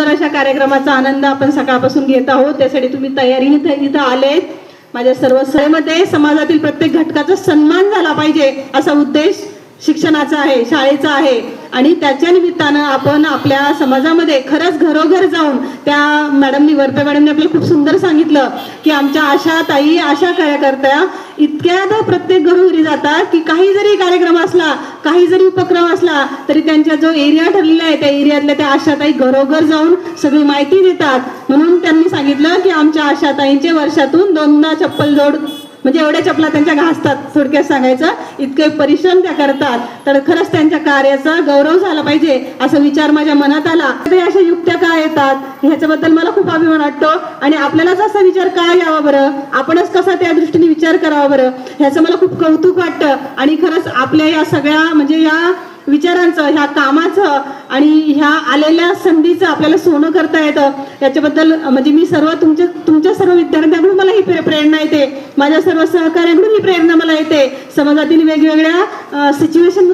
सुंदर अशा कार्यक्रमाचा आनंद आपण सकाळपासून घेत आहोत. त्यासाठी तुम्ही तयारीने इथं आलेत. माझ्या सर्व सभेमध्ये समाजातील प्रत्येक घटकाचा सन्मान झाला पाहिजे असा उद्देश शिक्षणाचा आहे, शाळेचा आहे. आणि त्याच्या निमित्तानं आपण आपल्या समाजामध्ये खरंच घरोघर जाऊन त्या मॅडमनी, वरपे मॅडमनी आपल्याला खूप सुंदर सांगितलं की आमच्या आशा ताई, आशा कार्यकर्त्या इतक्यात प्रत्येक घरोघरी जातात की काही जरी कार्यक्रम असला, काही जरी उपक्रम असला तरी त्यांच्या जो एरिया ठरलेला आहे त्या एरियातल्या त्या आशाताई घरोघर जाऊन सगळी माहिती देतात. म्हणून त्यांनी सांगितलं की आमच्या आशाताईंचे वर्षातून 2दा चप्पल जोड, म्हणजे एवढ्या चपला त्यांच्या घासतात. थोडक्यात सांगायचं इतके परिश्रम त्या करतात. तर खरंच त्यांच्या कार्याचा गौरव झाला पाहिजे असा विचार माझ्या मनात आला. तरी अशा युक्त्या काय येतात ह्याच्याबद्दल मला खूप अभिमान वाटतो. आणि आपल्यालाच असा विचार का यावा बरं, आपणच कसा त्या दृष्टीने विचार करावा बरं, ह्याचं मला खूप कौतुक वाटतं. आणि खरंच आपल्या या सगळ्या म्हणजे या विचारांचं, ह्या कामाचं आणि ह्या आलेल्या संधीचं आपल्याला सोनं करता येतं याच्याबद्दल म्हणजे मी सर्व तुमच्या सर्व विद्यार्थ्यांकडून मला ही प्रेरणा येते. माझ्या सर्व सहकार्यांकडून ही प्रेरणा मला येते. समाजातील वेगवेगळ्या सिच्युएशन